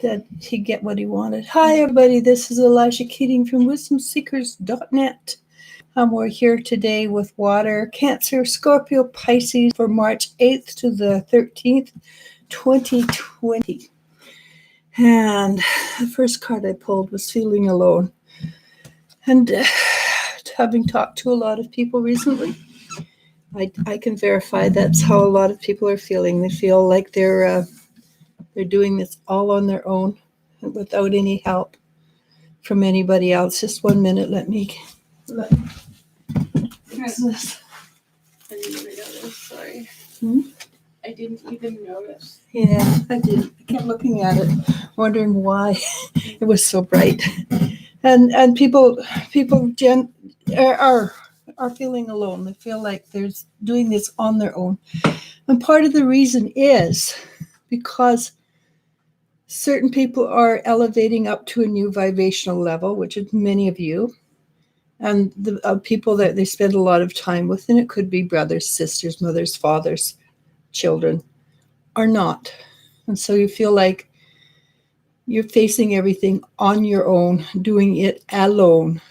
that he'd get what he wanted. Hi, everybody. This is Eliz-sha Keating from WisdomSeekers.net. We're here today with water, Cancer, Scorpio, Pisces for March 8th to the 13th, 2020. And the first card I pulled was Feeling Alone. And having talked to a lot of people recently, I can verify that's how a lot of people are feeling. They feel like they're doing this all on their own without any help from anybody else. Just 1 minute. Let me fix this. I didn't even notice. Sorry. I didn't even notice. Yeah, I did. I kept looking at it, wondering why it was so bright. And people are feeling alone. They feel like they're doing this on their own. And part of the reason is because certain people are elevating up to a new vibrational level, which is many of you, and the people that they spend a lot of time with, and it could be brothers, sisters, mothers, fathers, children, are not. And so you feel like you're facing everything on your own, doing it alone.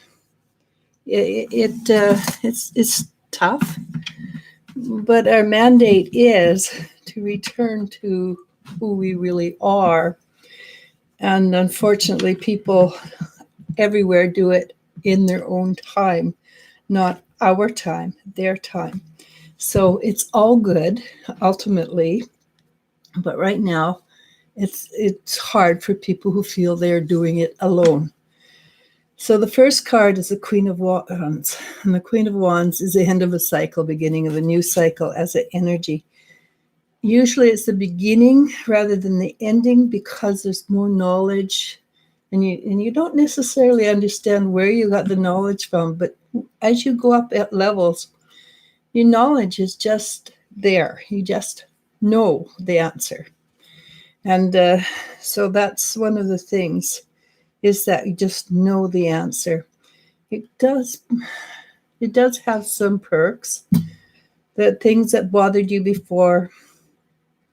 It's tough, but our mandate is to return to who we really are. And unfortunately, people everywhere do it in their own time, not our time, their time. So it's all good, ultimately. But right now, it's hard for people who feel they're doing it alone. So the first card is the Queen of Wands. And the Queen of Wands is the end of a cycle, beginning of a new cycle as an energy. Usually it's the beginning rather than the ending because there's more knowledge. And you don't necessarily understand where you got the knowledge from. But as you go up at levels, your knowledge is just there. You just know the answer. And so that's one of the things, is that you just know the answer. It does have some perks, that things that bothered you before,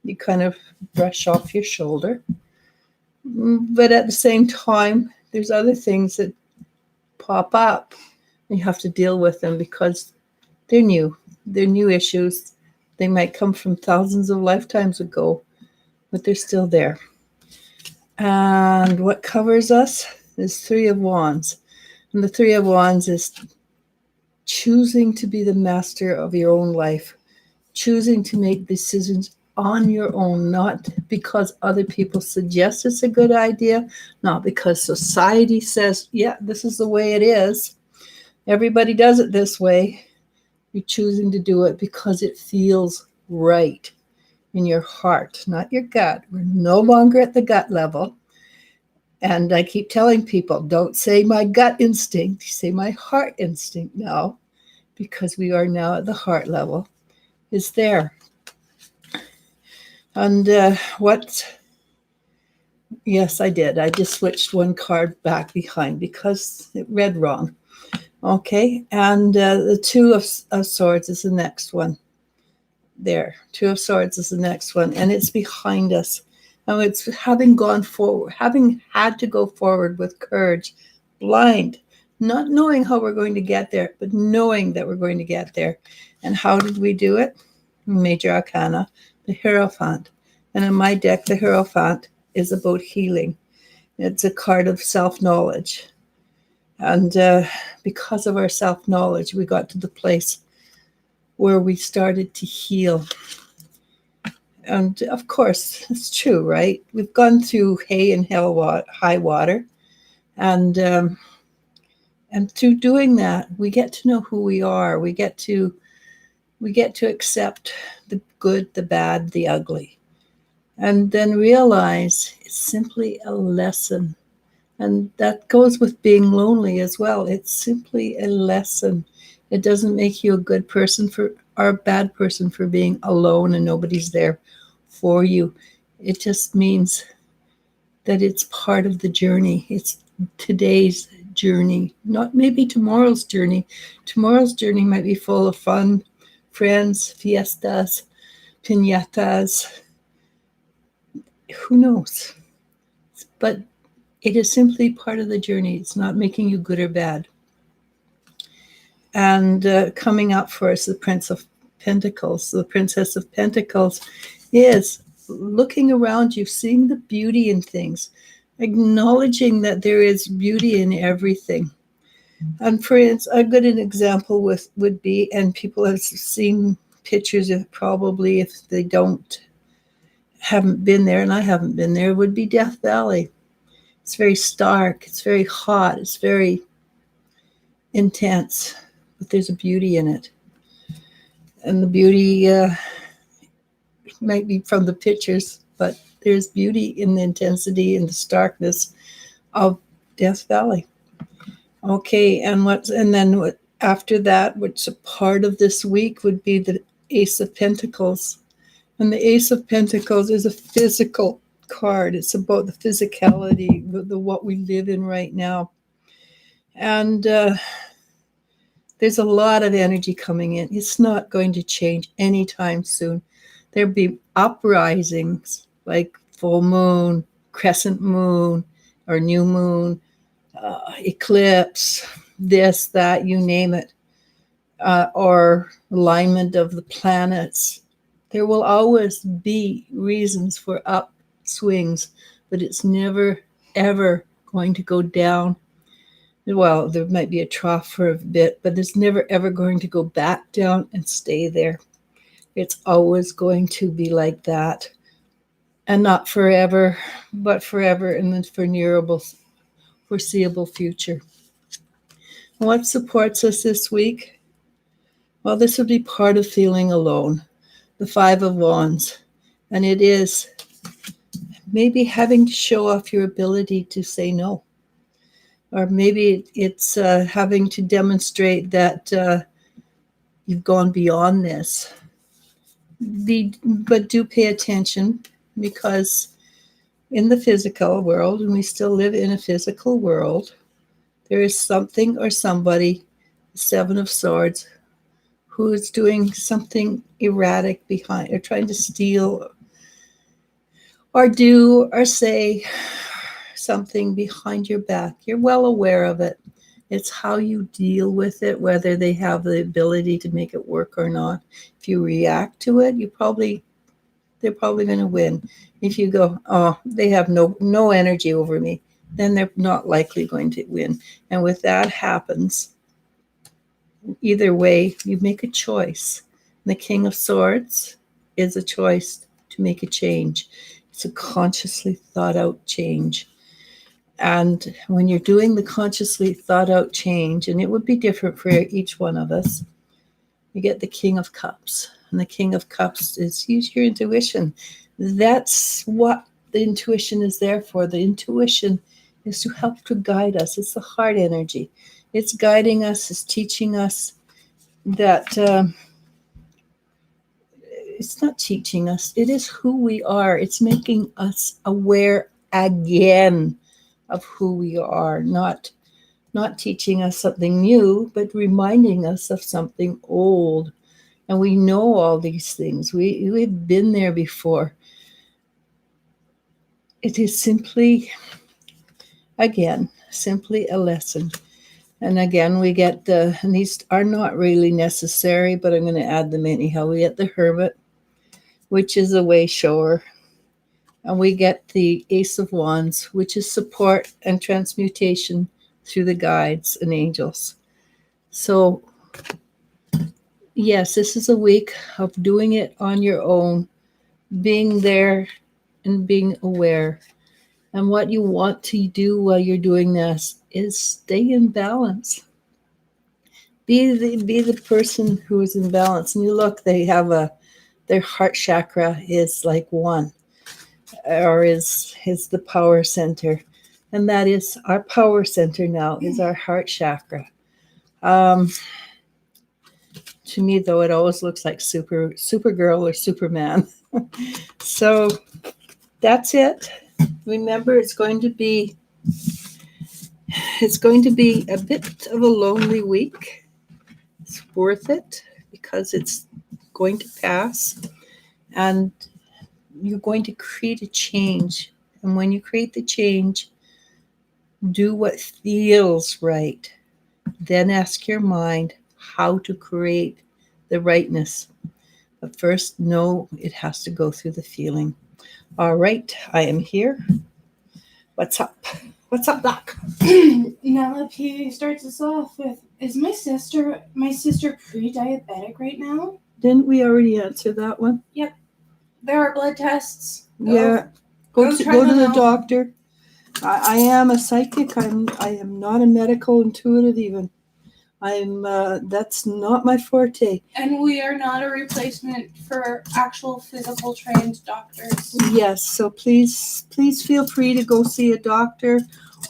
you kind of brush off your shoulder. But at the same time, there's other things that pop up, and you have to deal with them because they're new. They're new issues. They might come from thousands of lifetimes ago, but they're still there. And what covers us is Three of Wands. And the Three of Wands is choosing to be the master of your own life, choosing to make decisions on your own, not because other people suggest it's a good idea, not because society says, yeah, this is the way it is. Everybody does it this way. You're choosing to do it because it feels right in your heart, not your gut. We're no longer at the gut level. And I keep telling people, don't say my gut instinct, say my heart instinct now, because we are now at the heart level. Is there. And yes, I did. I just switched one card back behind because it read wrong. Okay, and the Two of Swords is the next one. There, Two of Swords is the next one, and it's behind us. And it's having had to go forward with courage, blind, not knowing how we're going to get there, but knowing that we're going to get there. And how did we do it? Major Arcana, the Hierophant. And in my deck, the Hierophant is about healing. It's a card of self-knowledge. And because of our self-knowledge, we got to the place where we started to heal. And of course, it's true, right? We've gone through hay and high water. And through doing that, we get to know who we are. We get to accept the good, the bad, the ugly. And then realize it's simply a lesson. And that goes with being lonely as well. It's simply a lesson. It doesn't make you a good person or a bad person for being alone and nobody's there for you. It just means that it's part of the journey. It's today's journey, not maybe tomorrow's journey. Tomorrow's journey might be full of fun, friends, fiestas, piñatas. Who knows? but it is simply part of the journey. It's not making you good or bad. And coming up for us, the Prince of Pentacles, the Princess of Pentacles, is looking around you, seeing the beauty in things, acknowledging that there is beauty in everything. And for instance, a good example would be, and people have seen pictures of probably if they haven't been there, and I haven't been there, would be Death Valley. It's very stark, it's very hot, it's very intense, but there's a beauty in it. And the beauty might be from the pictures, but there's beauty in the intensity and the starkness of Death Valley. Okay, and then after that, which a part of this week would be the Ace of Pentacles. And the Ace of Pentacles is a physical card. It's about the physicality, the what we live in right now. And there's a lot of energy coming in. It's not going to change anytime soon. There'll be uprisings like full moon, crescent moon, or new moon, eclipse, this, that, you name it, or alignment of the planets. There will always be reasons for upswings, but it's never, ever going to go down. Well, there might be a trough for a bit, but it's never, ever going to go back down and stay there. It's always going to be like that. And not forever, but forever in the foreseeable future. What supports us this week? Well, this would be part of feeling alone. The Five of Wands. And it is maybe having to show off your ability to say no. Or maybe it's having to demonstrate that you've gone beyond this. But do pay attention, because in the physical world, and we still live in a physical world, there is something or somebody, the Seven of Swords, who is doing something erratic behind, or trying to steal or do or say something behind your back. You're well aware of it. It's how you deal with it, whether they have the ability to make it work or not. If you react to it, they're probably going to win. If you go, oh, they have no energy over me, then they're not likely going to win. And with that happens, either way, you make a choice. The King of Swords is a choice to make a change. It's a consciously thought out change. And when you're doing the consciously thought out change, and it would be different for each one of us, you get the King of Cups. And the King of Cups is use your intuition. That's what the intuition is there for. The intuition is to help to guide us. It's the heart energy. It's guiding us, it's teaching us that it's not teaching us. It is who we are. It's making us aware again of who we are, not teaching us something new, but reminding us of something old. And we know all these things. We've been there before. It is simply a lesson. And again, we get and these are not really necessary, but I'm going to add them anyhow. We get the Hermit, which is a way shower. And we get the Ace of Wands, which is support and transmutation through the guides and angels. So, yes, this is a week of doing it on your own, being there and being aware. And what you want to do while you're doing this is stay in balance. Be the person who is in balance. And you look, they have their heart chakra is like one, or is the power center. And that is our power center now, is our heart chakra. To me, though, it always looks like Supergirl or Superman. So that's it. Remember, it's going to be a bit of a lonely week. It's worth it because it's going to pass, and you're going to create a change. And when you create the change, do what feels right. Then ask your mind how to create the rightness. But first, know it has to go through the feeling. All right, I am here. What's up? What's up, Doc? Nella P starts us off with, is my sister pre-diabetic right now? Didn't we already answer that one? Yep. There are blood tests. Yeah. Go Go try to them the out. doctor. I am a psychic. I am not a medical intuitive even. That's not my forte. And we are not a replacement for actual physical trained doctors. Yes, so please feel free to go see a doctor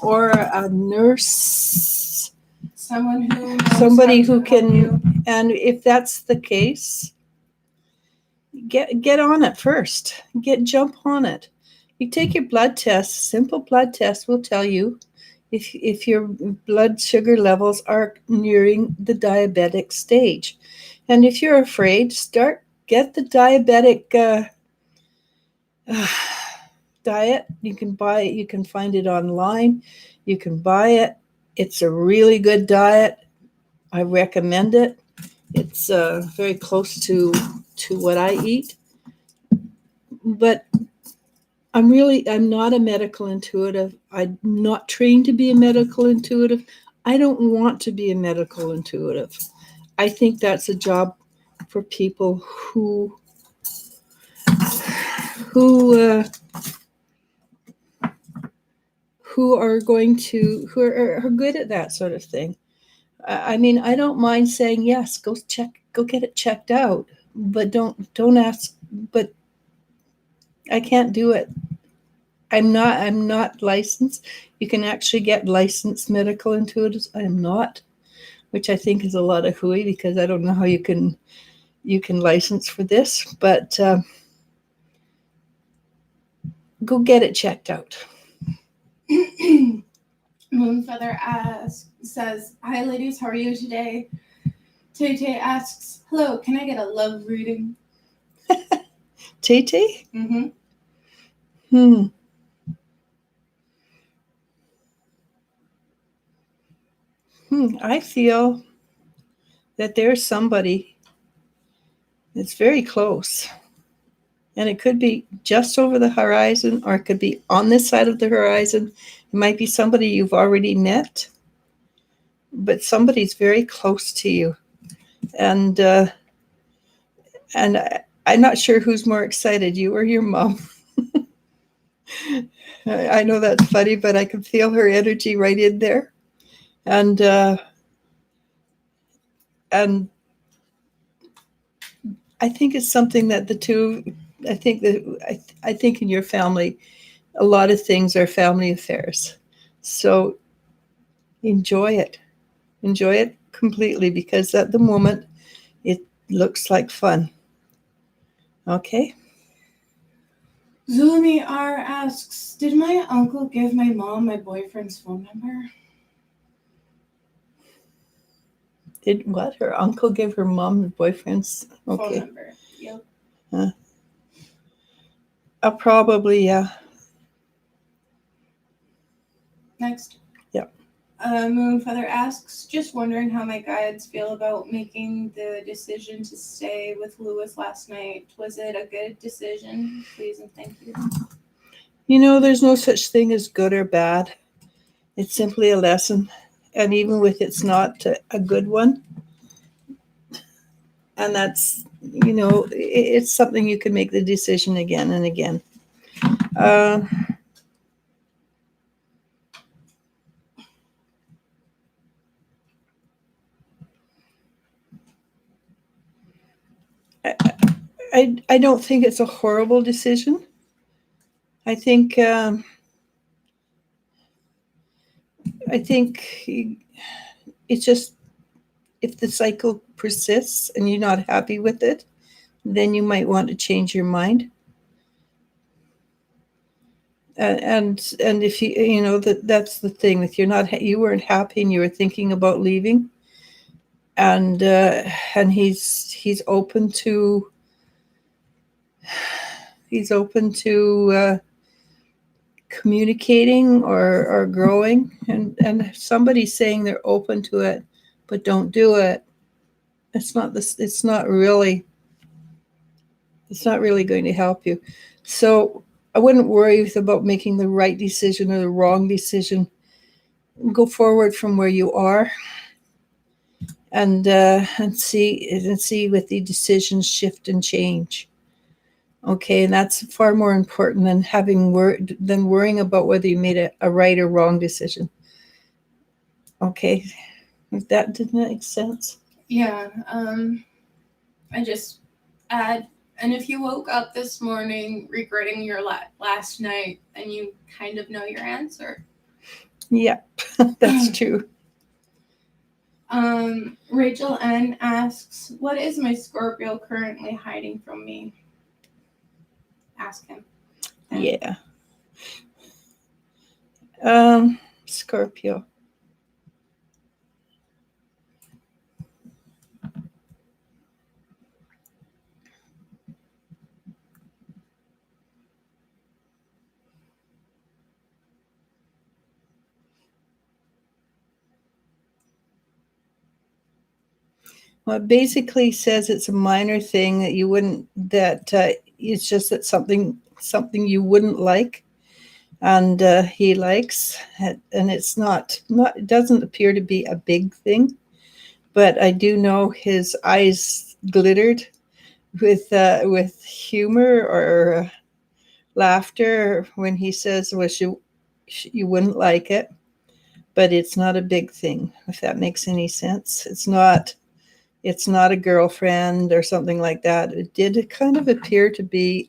or a nurse. Someone who knows Somebody how to who help can, you. and if that's the case, get on it first. Jump on it. You take your blood test. Simple blood test will tell you if your blood sugar levels are nearing the diabetic stage. And if you're afraid, get the diabetic diet. You can buy it. You can find it online. You can buy it. It's a really good diet. I recommend it. It's very close to what I eat. But I'm not a medical intuitive. I'm not trained to be a medical intuitive. I don't want to be a medical intuitive. I think that's a job for people who are good at that sort of thing. I mean, I don't mind saying yes. Go get it checked out, but don't ask. But I can't do it. I'm not licensed. You can actually get licensed medical intuitives. I am not, which I think is a lot of hooey because I don't know how you can license for this. But go get it checked out. Moonfeather says, "Hi ladies, how are you today?" Tay asks, "Hello, can I get a love reading?" Tay? Mm-hmm. I feel that there's somebody that's very close. And it could be just over the horizon, or it could be on this side of the horizon. It might be somebody you've already met, but somebody's very close to you. And I'm not sure who's more excited, you or your mom. I know that's funny, but I can feel her energy right in there. And I think it's something that I think in your family, a lot of things are family affairs. So enjoy it completely, because at the moment it looks like fun. Okay. Zulumi R asks, "Did my uncle give my mom my boyfriend's phone number?" Did what? Her uncle give her mom the boyfriend's phone number? Yep. Probably, yeah. Next. Yep. Moonfeather asks, "Just wondering how my guides feel about making the decision to stay with Lewis last night. Was it a good decision? Please and thank you." You know, there's no such thing as good or bad. It's simply a lesson. And even if it's not a good one, and that's, it's something you can make the decision again and again. I don't think it's a horrible decision. I think it's just, if the cycle persists and you're not happy with it, then you might want to change your mind. And if that's the thing. If you weren't happy and you were thinking about leaving, and he's open to communicating or growing, and somebody's saying they're open to it but don't do it, it's not really going to help you. So I wouldn't worry about making the right decision or the wrong decision. Go forward from where you are, and see with the decisions shift and change. Okay, and that's far more important than worrying about whether you made a right or wrong decision. Okay, if that didn't make sense. Yeah. I just add, and if you woke up this morning regretting your last night, then you kind of know your answer. Yep, that's true. Rachel N asks, what is my Scorpio currently hiding from me? Ask him. Yeah. Scorpio. Well, it basically says it's a minor thing that you wouldn't, it's just that something you wouldn't like, and he likes it, and it's not, it doesn't appear to be a big thing, but I do know his eyes glittered with humor or laughter when he says, well, you wouldn't like it, but it's not a big thing, if that makes any sense. It's not a girlfriend or something like that. It did kind of appear to be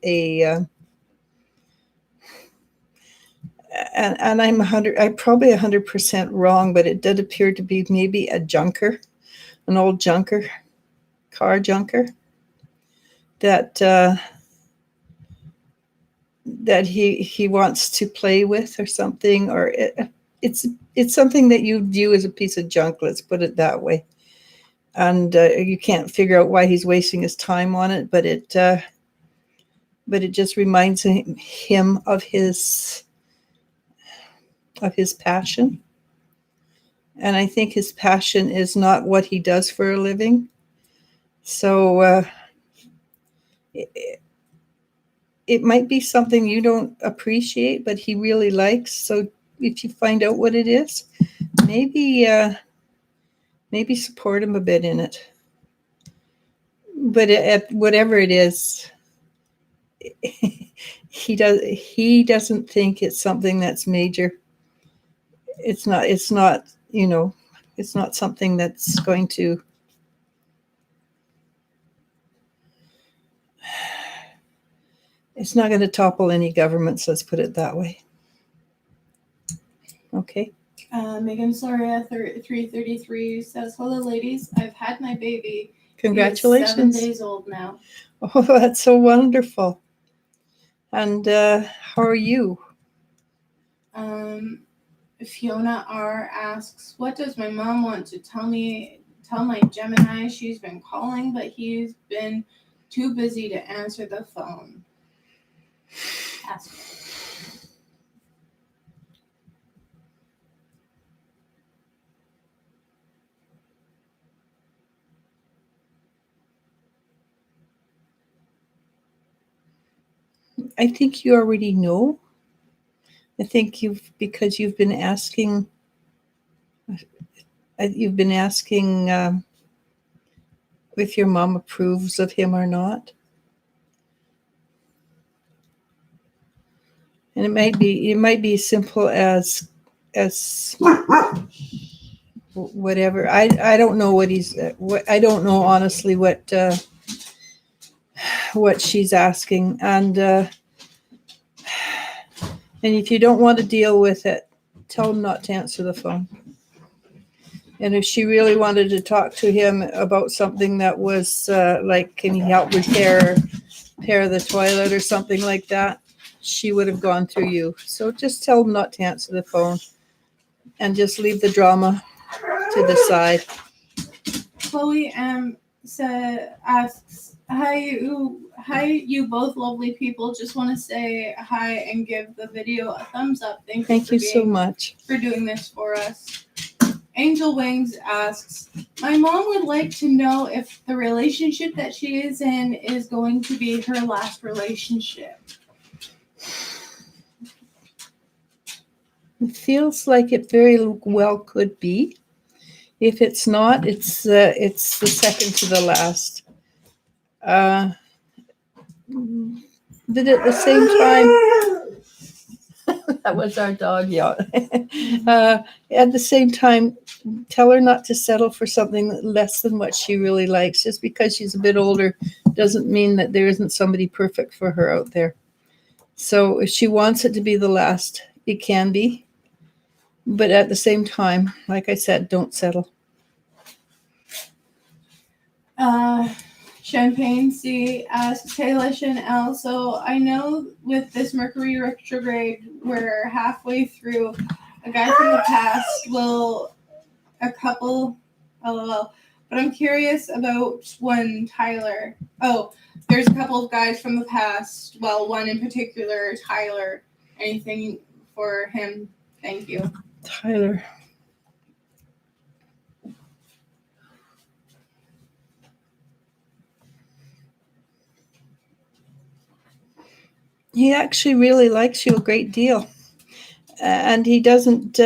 and I'm probably 100% wrong, but it did appear to be maybe a junker, an old junker, car junker, that he wants to play with or something, or it's something that you view as a piece of junk. Let's put it that way. And you can't figure out why he's wasting his time on it, but it just reminds him of his passion. And I think his passion is not what he does for a living. So it might be something you don't appreciate, but he really likes. So if you find out what it is, maybe support him a bit in it. But whatever it is, he doesn't think it's something that's major. It's not it's not something that's going to topple any governments, let's put it that way. Okay. Megan Soria 333 says, hello ladies, I've had my baby. Congratulations. He's 7 days old now. Oh, that's so wonderful. And how are you? Fiona R asks, what does my mom want to tell my Gemini? She's been calling, but he's been too busy to answer the phone. Ask me. I think you already know. I think because you've been asking if your mom approves of him or not. And it might be as simple as whatever. I don't know what I don't know honestly what she's asking, and if you don't want to deal with it, tell him not to answer the phone. And if she really wanted to talk to him about something that was like, can he help repair the toilet or something like that, she would have gone through you. So just tell him not to answer the phone and just leave the drama to the side. Chloe M asks, hi you both lovely people. Just want to say hi and give the video a thumbs up. Thank you so much. For doing this for us. Angel Wings asks, my mom would like to know if the relationship that she is in is going to be her last relationship. It feels like it very well could be. If it's not, it's the second to the last. But at the same time, that was our dog yelling. At the same time, tell her not to settle for something less than what she really likes. Just because she's a bit older doesn't mean that there isn't somebody perfect for her out there. So if she wants it to be the last, it can be. But at the same time, like I said, don't settle. Champagne C asks, hey Eliz-sha and Elle, so I know with this Mercury retrograde, we're halfway through. A guy from the past a couple, LOL. But I'm curious about when Tyler, there's a couple of guys from the past, well, one in particular, Tyler. Anything for him? Thank you. Tyler. He actually really likes you a great deal. And he doesn't,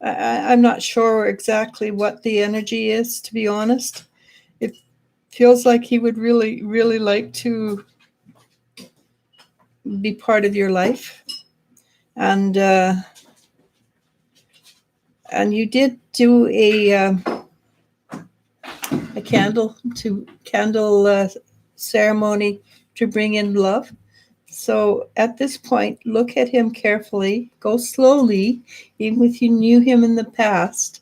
I'm not sure exactly what the energy is, to be honest. It feels like he would really, really like to be part of your life. And you did do a candle ceremony to bring in love. So at this point, look at him carefully. Go slowly, even if you knew him in the past.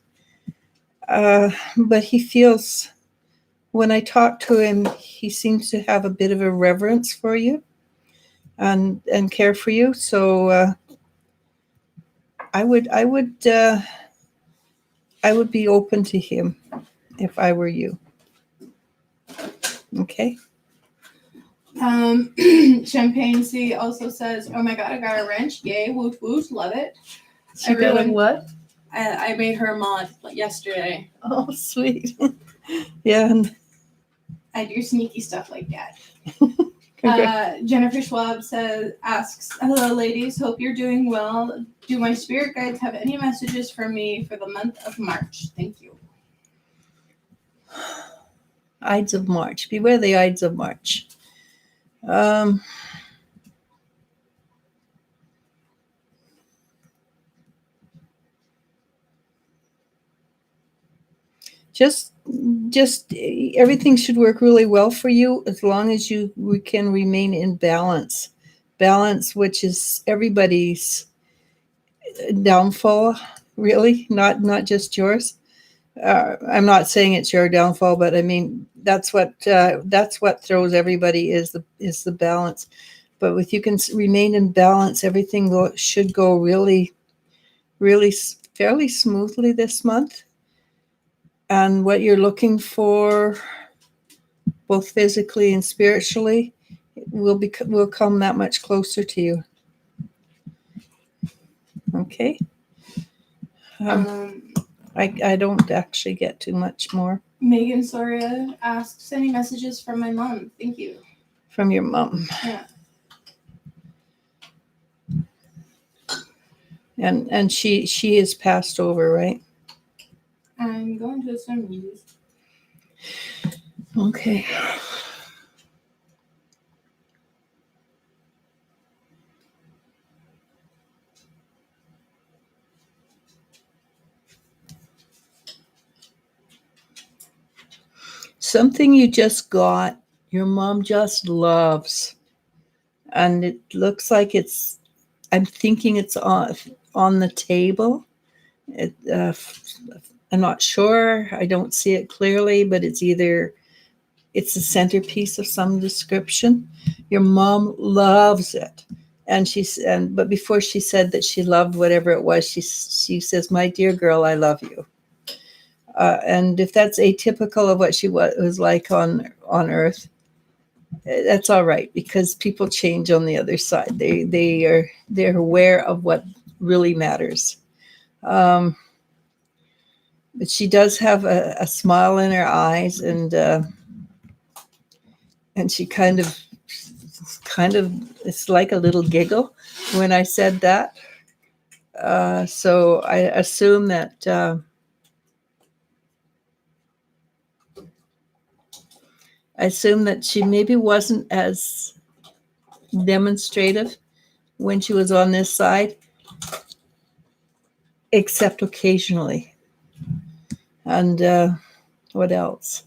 But he feels, when I talk to him, he seems to have a bit of a reverence for you and care for you. So I would be open to him if I were you. Okay. Champagne C also says, oh my god, I got a wrench. Yay, woot woot, love it. She got a what? I made her a mod yesterday. Oh, sweet. Yeah. And I do sneaky stuff like that. Jennifer Schwab asks, hello ladies, hope you're doing well. Do my spirit guides have any messages for me for the month of March? Thank you. Ides of March. Beware the Ides of March. Just everything should work really well for you as long as we can remain in balance. Balance, which is everybody's downfall, really, not just yours. I'm not saying it's your downfall, but I mean that's what throws everybody is the balance. But if you can remain in balance, everything should go really, really fairly smoothly this month. And what you're looking for, both physically and spiritually, will come that much closer to you. Okay. I don't actually get too much more. Megan Soria asks, any messages from my mom? Thank you. From your mom. Yeah. And she is passed over, right? I'm going to assume yes. Okay. Something you just got, your mom just loves. And it looks like I'm thinking it's on the table. I'm not sure. I don't see it clearly, but it's a centerpiece of some description. Your mom loves it. But before she said that she loved whatever it was, she says, my dear girl, I love you. And if that's atypical of what she was like on Earth, that's all right, because people change on the other side. They're aware of what really matters. But she does have a smile in her eyes, and she kind of, it's like a little giggle when I said that. So I assume that she maybe wasn't as demonstrative when she was on this side, except occasionally. And what else?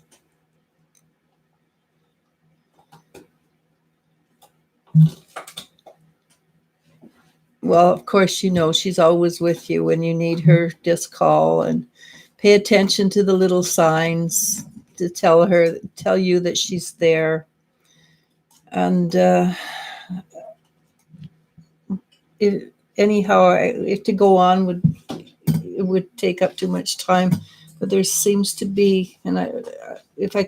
Well, of course, she's always with you when you need her. Just call and pay attention to the little signs to tell you that she's there. And if to go on would take up too much time. But there seems to be, and if I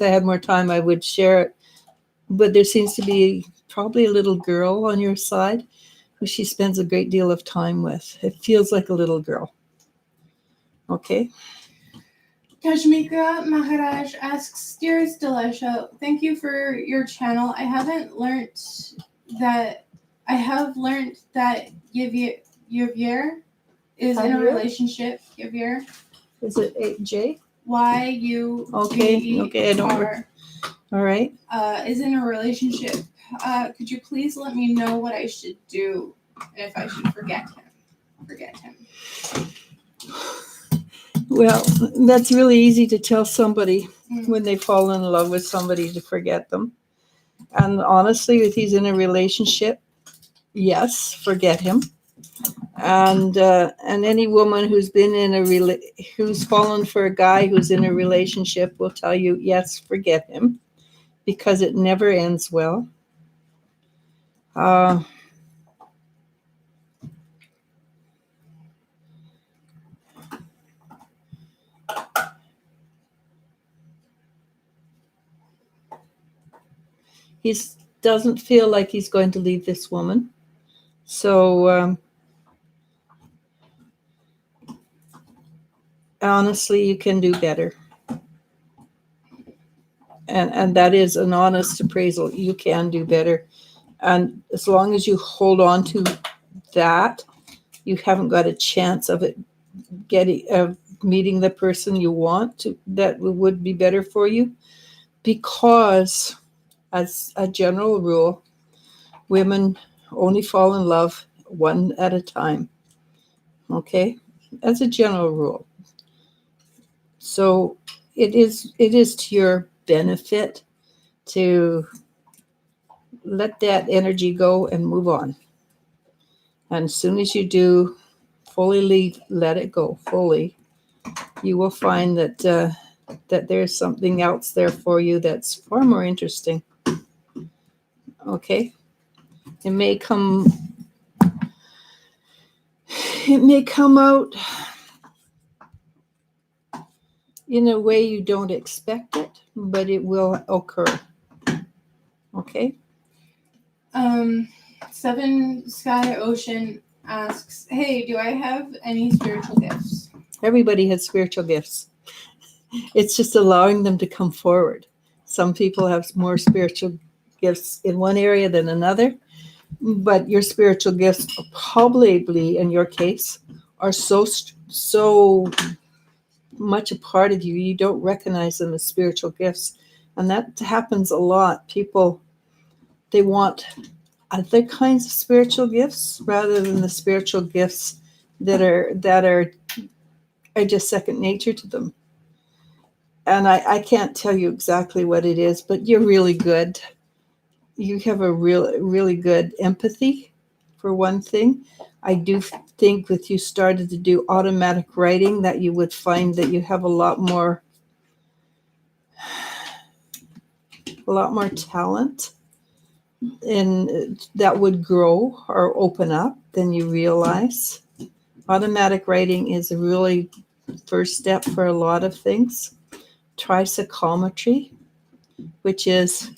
had more time, I would share it. But there seems to be probably a little girl on your side who she spends a great deal of time with. It feels like a little girl. Okay. Kashmika Maharaj asks, Dearest Eliz-sha, thank you for your channel. I have learned that Javier is in a relationship. Javier. Is it J? Y-U-V-E-R. Okay, I don't. All right. Is in a relationship. Could you please let me know what I should do if I should forget him? Well, that's really easy to tell somebody when they fall in love with somebody to forget them. And honestly, if he's in a relationship, yes, forget him. And any woman who's been who's fallen for a guy who's in a relationship will tell you, yes, forget him, because it never ends well. He doesn't feel like he's going to leave this woman. So honestly, you can do better. And that is an honest appraisal. You can do better. And as long as you hold on to that, you haven't got a chance of it meeting the person you want to, that would be better for you. Because as a general rule, women only fall in love one at a time. Okay? As a general rule. So it is to your benefit to let that energy go and move on. And as soon as you do let it go fully, you will find that that there's something else there for you that's far more interesting. Okay? It may come out in a way you don't expect it, but it will occur. Okay? Seven Sky Ocean asks, hey, do I have any spiritual gifts? Everybody has spiritual gifts. It's just allowing them to come forward. Some people have more spiritual gifts in one area than another, but your spiritual gifts probably, in your case, are so much a part of you, you don't recognize them as spiritual gifts. And that happens a lot. People, they want other kinds of spiritual gifts rather than the spiritual gifts that are just second nature to them. And I can't tell you exactly what it is, but you're really good. You have a really good empathy, for one thing. I do think if you started to do automatic writing, that you would find that you have a lot more talent, and that would grow or open up than you realize. Automatic writing is a really first step for a lot of things. Try psychometry, which is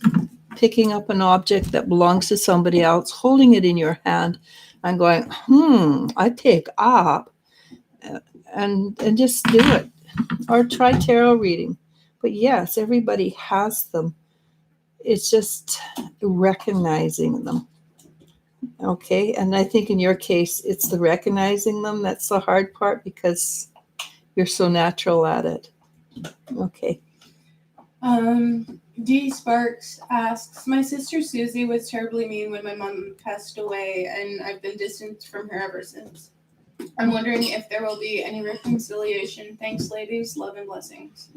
picking up an object that belongs to somebody else, holding it in your hand, and going, I pick up, and just do it. Or try tarot reading. But yes, everybody has them. It's just recognizing them. Okay, and I think in your case, it's the recognizing them that's the hard part because you're so natural at it. Okay. D Sparks asks, my sister Susie was terribly mean when my mom passed away, and I've been distant from her ever since. I'm wondering if there will be any reconciliation. Thanks, ladies. Love and blessings.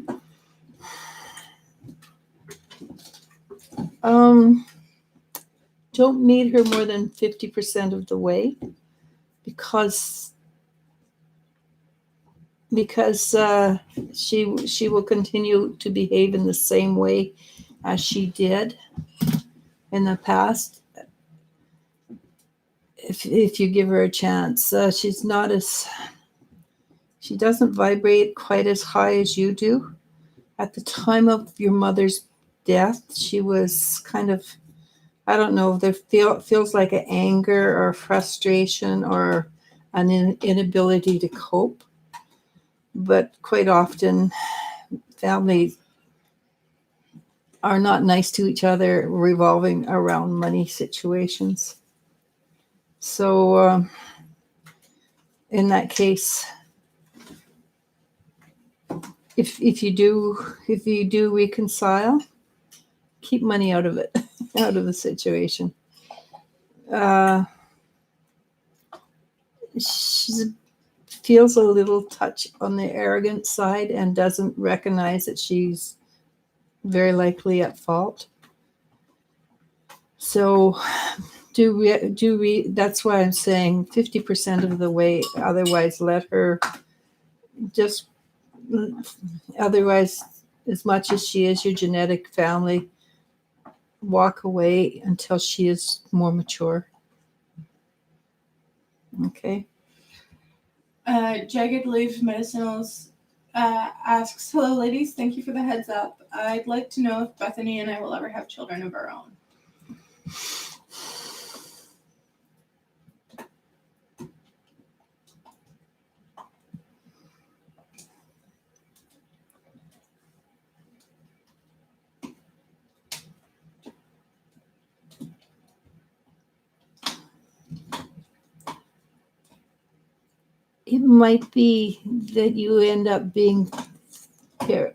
Don't meet her more than 50% of the way because she will continue to behave in the same way as she did in the past. If you give her a chance, she doesn't vibrate quite as high as you do. At the time of your mother's death, she was kind of, I don't know, there feels like an anger or frustration or an inability to cope. But quite often, families are not nice to each other revolving around money situations. So in that case, if you do reconcile, keep money out of it, out of the situation. She feels a little touch on the arrogant side and doesn't recognize that she's very likely at fault. So that's why I'm saying 50% of the way. Otherwise, let her just. Otherwise, as much as she is your genetic family, walk away until she is more mature. Okay. Jagged Leaf Medicinals asks, hello, ladies. Thank you for the heads up. I'd like to know if Bethany and I will ever have children of our own. It might be that you end up being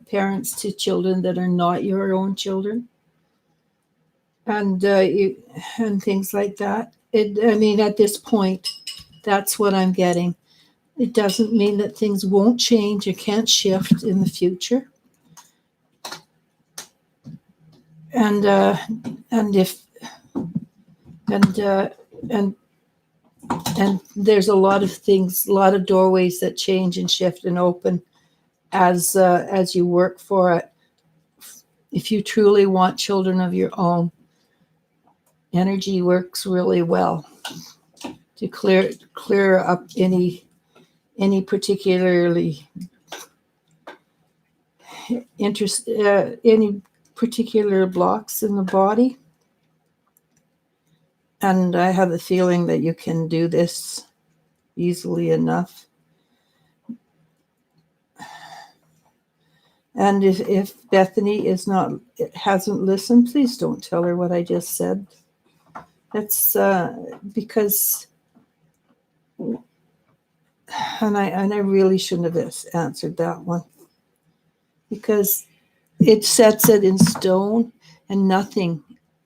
parents to children that are not your own children, and things like that. At this point, that's what I'm getting. It doesn't mean that things won't change or can't shift in the future. And there's a lot of things, a lot of doorways that change and shift and open as you work for it. If you truly want children of your own, energy works really well to clear up any particularly any particular blocks in the body. And I have the feeling that you can do this easily enough. And if Bethany hasn't listened, please don't tell her what I just said. That's because, and I really shouldn't have answered that one, because it sets it in stone, and nothing,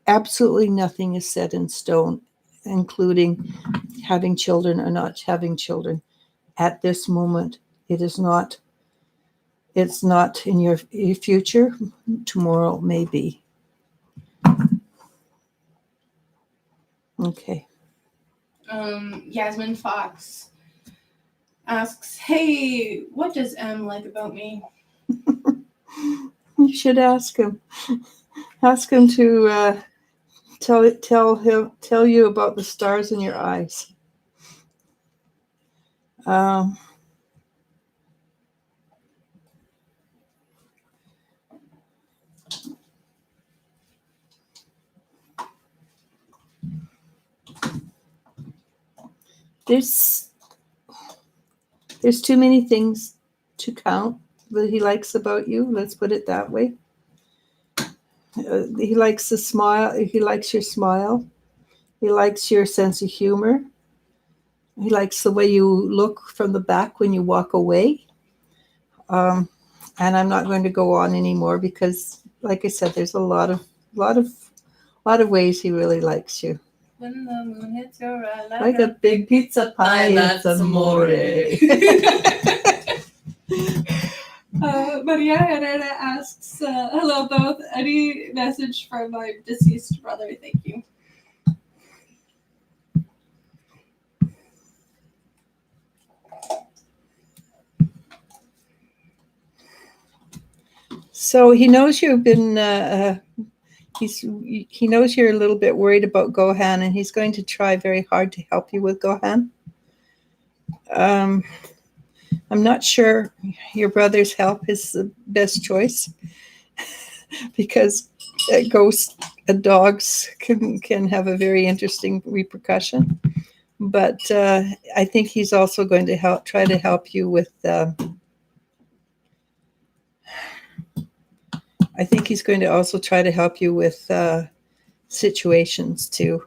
absolutely nothing is set in stone, including having children or not having children. At this moment, it is not. It's not in your future. Tomorrow may be. Okay. Yasmin Fox asks, hey, what does M like about me? You should ask him. Ask him to tell you about the stars in your eyes. There's too many things to count that he likes about you. Let's put it that way. He likes the smile. He likes your smile. He likes your sense of humor. He likes the way you look from the back when you walk away. And I'm not going to go on anymore because, like I said, there's a lot of ways he really likes you. When the moon hits your eye Like a big pizza pie, it's amore. Maria Herrera asks, hello both. Any message for my deceased brother? Thank you. So he knows you've been. He knows you're a little bit worried about Gohan, and he's going to try very hard to help you with Gohan. I'm not sure your brother's help is the best choice because ghosts and dogs can have a very interesting repercussion. But I think he's also going to try to help you with. I think he's going to also try to help you with situations too.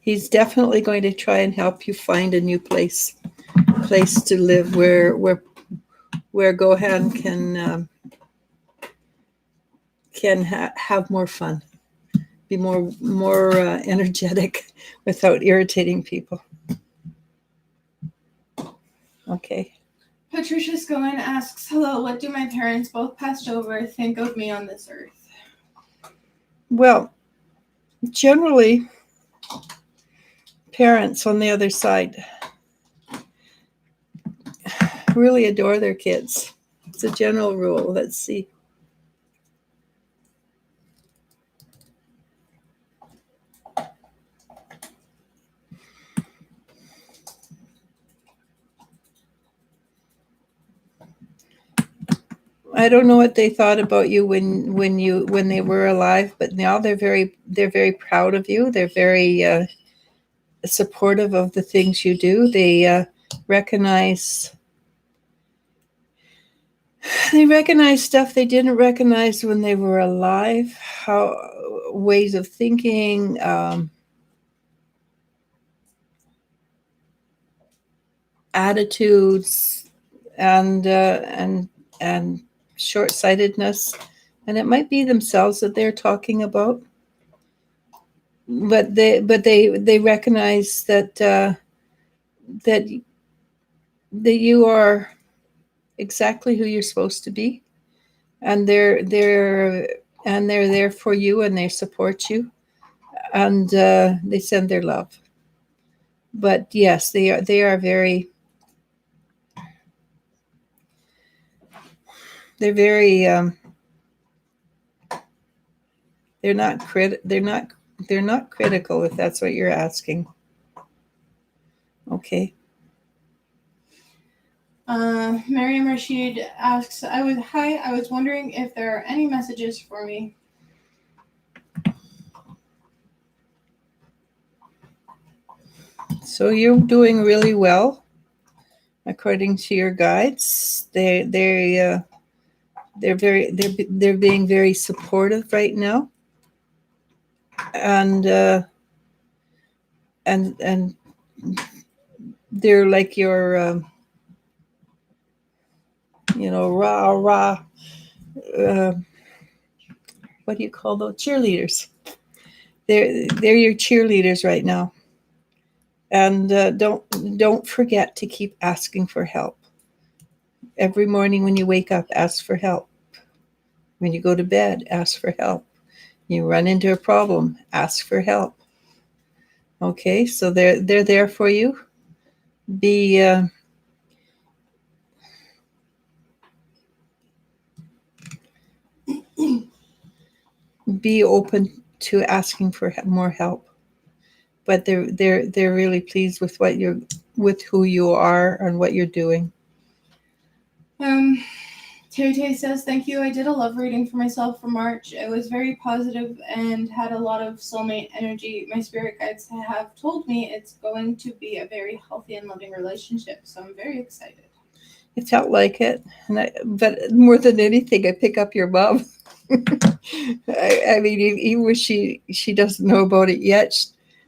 He's definitely going to try and help you find a new place to live where Gohan can have more fun, be more energetic without irritating people. Okay. Patricia Scohen asks, hello, what do my parents, both passed over, think of me on this earth? Well, generally, parents on the other side really adore their kids. It's a general rule. Let's see. I don't know what they thought about you when they were alive, but now they're very proud of you. They're very supportive of the things you do. They recognize stuff they didn't recognize when they were alive. How ways of thinking, attitudes, and short-sightedness, and it might be themselves that they're talking about, but they recognize that that you are exactly who you're supposed to be, and they're there for you, and they support you, and they send their love. But yes, they are very. They're very. They're not critical, if that's what you're asking. Okay. Miriam Rashid asks, I was wondering if there are any messages for me. So you're doing really well, according to your guides. They're being very supportive right now, and they're like your rah. What do you call those cheerleaders? They're your cheerleaders right now, and don't forget to keep asking for help. Every morning when you wake up, ask for help. When you go to bed, ask for help. You run into a problem, ask for help. Okay, so they're there for you. Be open to asking for more help. But they're really pleased with who you are and what you're doing. Terry Tay says, thank you. I did a love reading for myself for March. It was very positive and had a lot of soulmate energy. My spirit guides have told me it's going to be a very healthy and loving relationship, so I'm very excited. It felt like it, but more than anything, I pick up your mom. I mean, even when she doesn't know about it yet,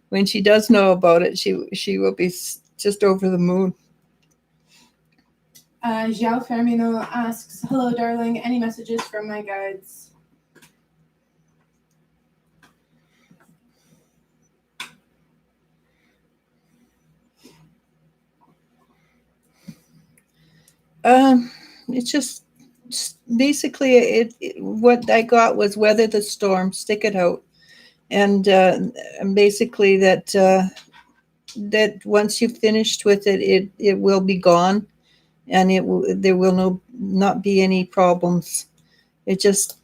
when she does know about it, she will be just over the moon. Xiao Fermino asks, hello, darling. Any messages from my guides? It's just basically what I got was weather the storm, stick it out, and basically that once you've finished with it, it will be gone, and there will not be any problems. It's just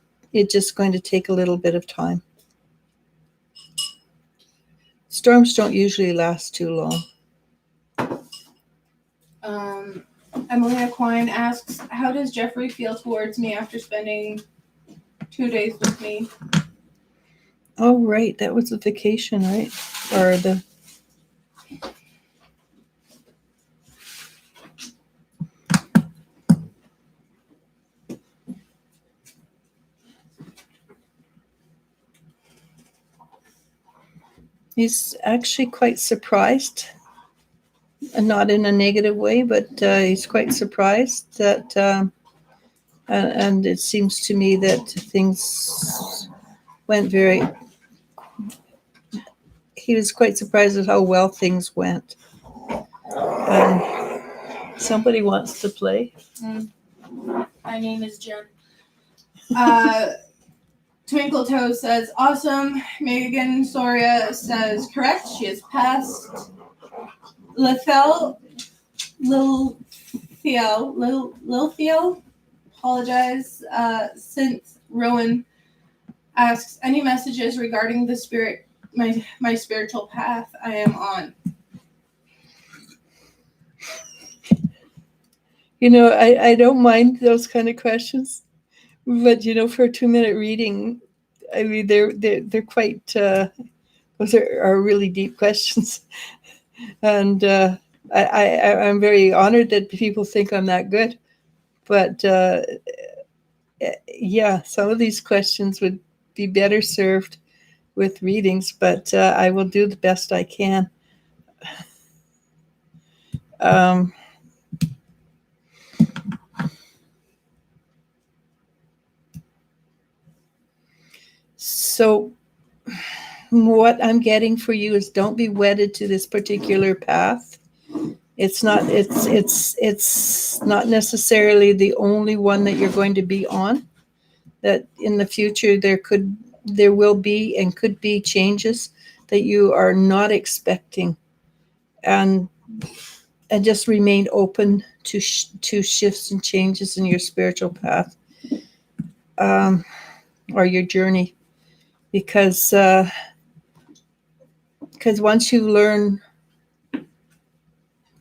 going to take a little bit of time. Storms don't usually last too long. Emily Aquine asks, how does Jeffrey feel towards me after spending 2 days with me? Oh, right. That was the vacation, right? Or the... He's actually quite surprised, and not in a negative way, but he's quite surprised that, and it seems to me that things went he was quite surprised at how well things went. Somebody wants to play. My name is Jen. Twinkle Toe says, awesome. Megan Soria says, correct. She has passed. Lil Theo, apologize. Since Rowan asks, any messages regarding the spirit, my spiritual path I am on? I don't mind those kind of questions, but for a 2-minute reading, I mean they're quite those are really deep questions, and I'm very honored that people think I'm that good, but yeah, some of these questions would be better served with readings, but I will do the best I can. So what I'm getting for you is don't be wedded to this particular path. It's not necessarily the only one that you're going to be on. That in the future there will be and could be changes that you are not expecting, and just remain open to shifts and changes in your spiritual path, or your journey, because once you learn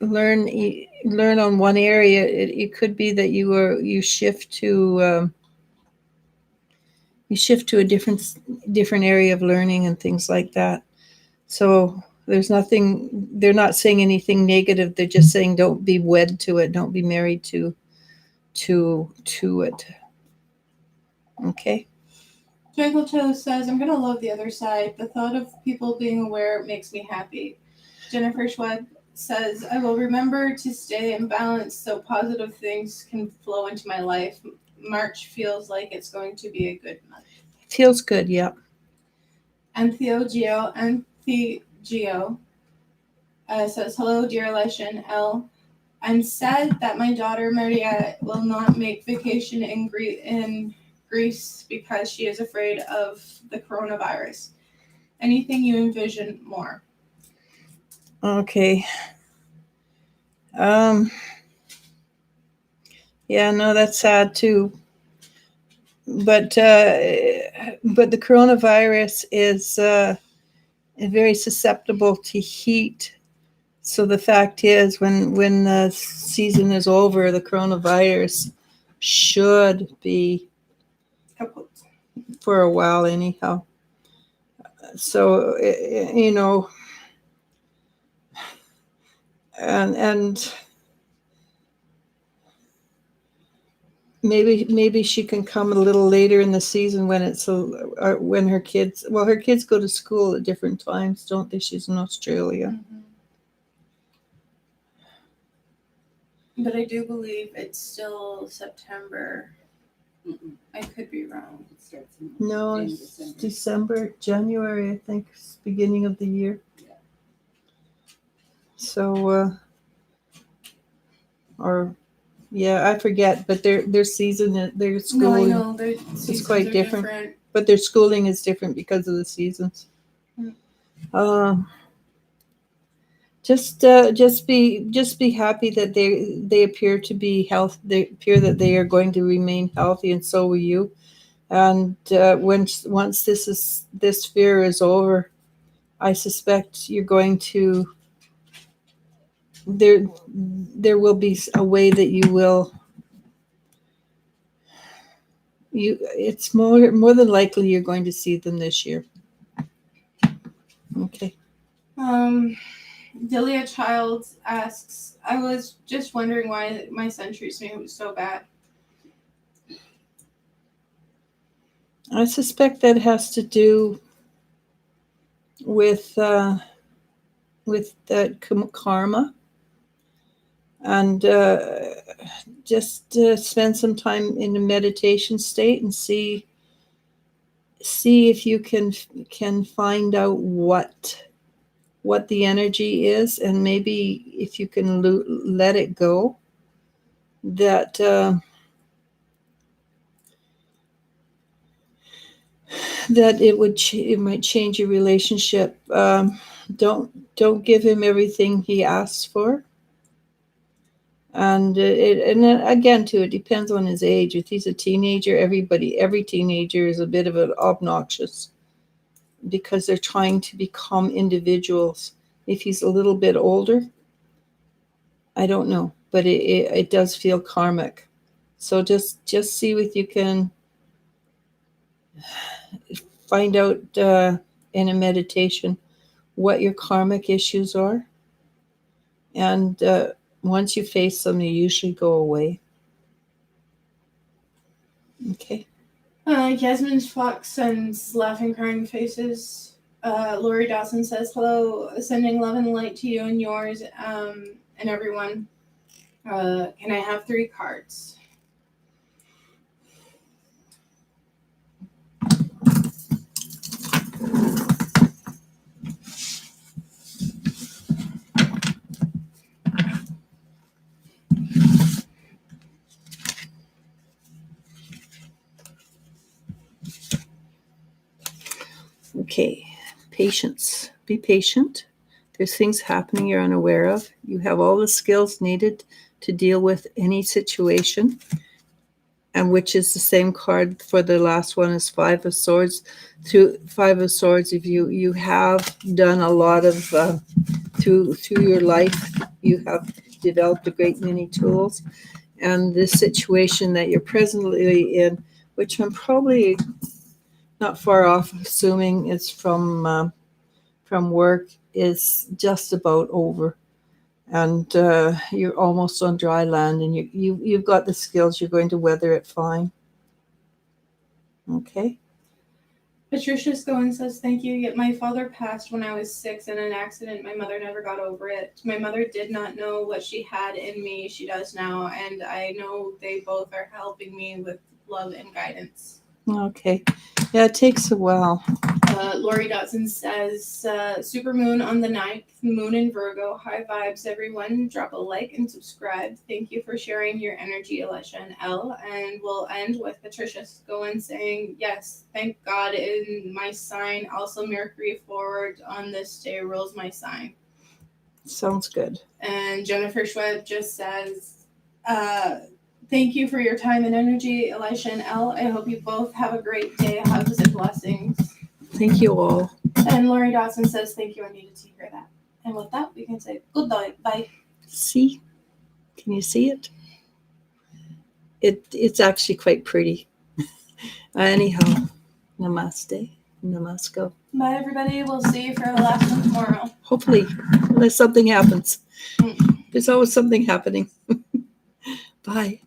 on one area, it could be that you shift to a different area of learning and things like that. So there's nothing, they're not saying anything negative. They're just saying don't be wed to it. Don't be married to it. Okay. Twinkle Toe says, I'm going to love the other side. The thought of people being aware makes me happy. Jennifer Schweb says, I will remember to stay in balance so positive things can flow into my life. March feels like it's going to be a good month. It feels good, yeah. Antheo Geo says, hello, dear Eliz-sha and Elle. I'm sad that my daughter Maria will not make vacation in Greece because she is afraid of the coronavirus. Anything you envision more? Okay. Yeah, no, that's sad too. But the coronavirus is very susceptible to heat. So the fact is, when the season is over, the coronavirus should be Kaput. for a while anyhow. So, and maybe she can come a little later in the season when when her kids go to school at different times, don't they? She's in Australia. Mm-hmm. But I do believe it's still September. Mm-mm. I could be wrong. It starts in No, in it's December. December, January, I think, it's beginning of the year. Yeah. So, I forget, but their season, their No, I schooling, know. Their seasons quite are different. But their schooling is different because of the seasons. Mm. Just be happy that they appear to be healthy. They appear that they are going to remain healthy, and so will you. And once this fear is over, I suspect you're going to there will be a way that you will. It's more than likely you're going to see them this year. Okay. Delia Childs asks, I was just wondering why my son treats me so bad. I suspect that has to do with that karma, and just spend some time in a meditation state and see if you can find out what the energy is, and maybe if you can let it go, that it might change your relationship. Don't give him everything he asks for, and then again too, it depends on his age. If he's a teenager, every teenager is a bit of an obnoxious because they're trying to become individuals. If he's a little bit older, I don't know, but it does feel karmic. So just see if you can find out in a meditation what your karmic issues are, and once you face them, they usually go away. Okay. Yasmin Fox sends laughing, crying faces. Lori Dawson says, hello, sending love and light to you and yours, and everyone. Can I have 3 cards? Okay. Patience. Be patient. There's things happening you're unaware of. You have all the skills needed to deal with any situation, and which is the same card for the last one is 5 of Swords. Through 5 of Swords, if you have done a lot of through your life, you have developed a great many tools, and this situation that you're presently in, which I'm probably not far off assuming it's from work, is just about over, and you're almost on dry land, and you've got the skills. You're going to weather it fine. Okay. Patricia Scowen says, thank you, yet my father passed when I was 6 in an accident. My mother never got over it. My mother did not know what she had in me. She does now, and I know they both are helping me with love and guidance. Okay. Yeah, it takes a while. Lori Dotson says, supermoon on the 9th, moon in Virgo. High vibes, everyone. Drop a like and subscribe. Thank you for sharing your energy, Eliz-sha and Elle. And we'll end with Patricia Scowen saying, yes, thank God in my sign. Also, Mercury forward on this day rules my sign. Sounds good. And Jennifer Schweb just says, thank you for your time and energy, Eliz-sha and Elle. I hope you both have a great day. Hugs and blessings. Thank you all. And Lori Dawson says, thank you. I needed to hear that. And with that, we can say goodbye. Bye. See? Can you see it? it's actually quite pretty. Anyhow, namaste, namasko. Bye, everybody. We'll see you for the last one tomorrow. Hopefully, unless something happens. Mm. There's always something happening. Bye.